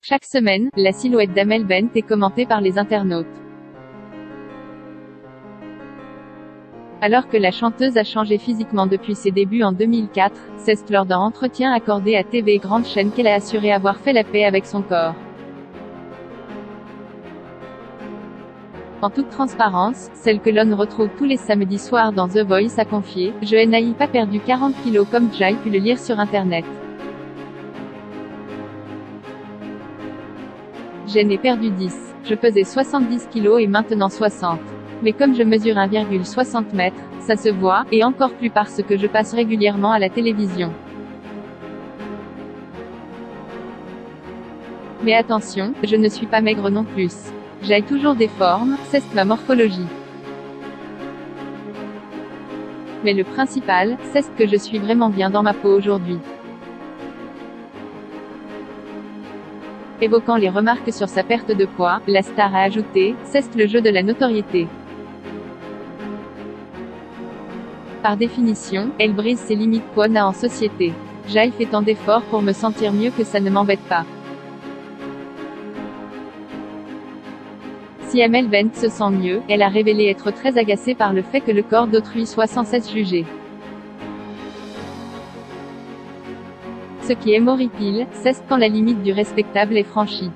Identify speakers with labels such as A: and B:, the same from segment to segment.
A: Chaque semaine, la silhouette d'Amel Bent est commentée par les internautes. Alors que la chanteuse a changé physiquement depuis ses débuts en 2004, c'est lors d'un entretien accordé à TV Grande Chaîne qu'elle a assuré avoir fait la paix avec son corps. En toute transparence, celle que l'on retrouve tous les samedis soirs dans The Voice a confié « Je n'ai pas perdu 40 kilos comme j'ai pu le lire sur internet. Je n'ai perdu 10. Je pesais 70 kilos et maintenant 60. Mais comme je mesure 1,60 m, ça se voit, et encore plus parce que je passe régulièrement à la télévision. Mais attention, je ne suis pas maigre non plus. J'ai toujours des formes, c'est ma morphologie. Mais le principal, c'est que je suis vraiment bien dans ma peau aujourd'hui. Évoquant les remarques sur sa perte de poids, la star a ajouté « C'est le jeu de la notoriété. Par définition, elle brise ses limites qu'on a en société. J'ai fait tant d'efforts pour me sentir mieux que ça ne m'embête pas. » Si Amel Bent se sent mieux, elle a révélé être très agacée par le fait que le corps d'autrui soit sans cesse jugé. Ce qui est horrible, c'est quand la limite du respectable est franchie.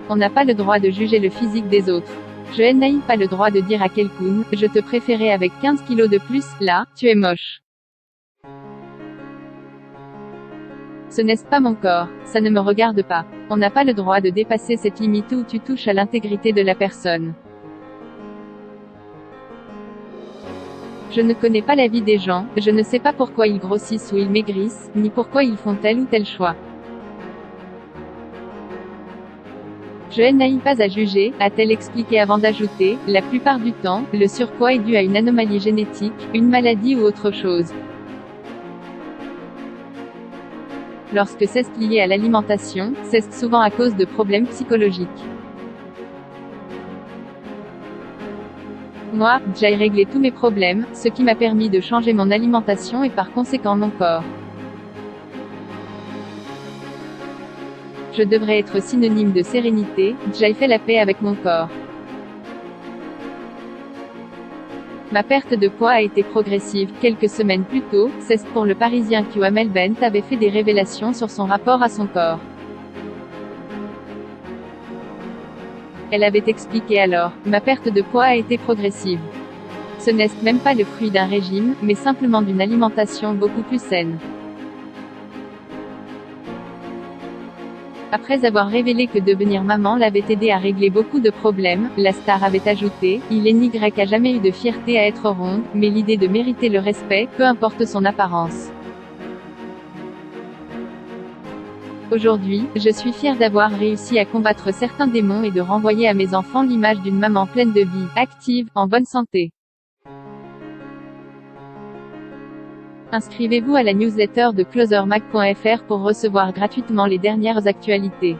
A: On n'a pas le droit de juger le physique des autres. Je n'ai pas le droit de dire à quelqu'un « Je te préférais avec 15 kilos de plus, là, tu es moche. » Ce n'est pas mon corps, ça ne me regarde pas. On n'a pas le droit de dépasser cette limite où tu touches à l'intégrité de la personne. Je ne connais pas la vie des gens, je ne sais pas pourquoi ils grossissent ou ils maigrissent, ni pourquoi ils font tel ou tel choix. Je n'ai pas à juger, a-t-elle expliqué avant d'ajouter, la plupart du temps, le surpoids est dû à une anomalie génétique, une maladie ou autre chose. Lorsque c'est lié à l'alimentation, c'est souvent à cause de problèmes psychologiques. Moi, j'ai réglé tous mes problèmes, ce qui m'a permis de changer mon alimentation et par conséquent mon corps. Je devrais être synonyme de sérénité, j'ai fait la paix avec mon corps. Ma perte de poids a été progressive. Quelques semaines plus tôt, c'est pour le Parisien que Amel Bent avait fait des révélations sur son rapport à son corps. Elle avait expliqué alors « Ma perte de poids a été progressive. Ce n'est même pas le fruit d'un régime, mais simplement d'une alimentation beaucoup plus saine. » Après avoir révélé que devenir maman l'avait aidé à régler beaucoup de problèmes, la star avait ajouté « Il n'y a jamais eu de fierté à être ronde, mais l'idée de mériter le respect, peu importe son apparence. Aujourd'hui, je suis fière d'avoir réussi à combattre certains démons et de renvoyer à mes enfants l'image d'une maman pleine de vie, active, en bonne santé. » Inscrivez-vous à la newsletter de closermag.fr pour recevoir gratuitement les dernières actualités.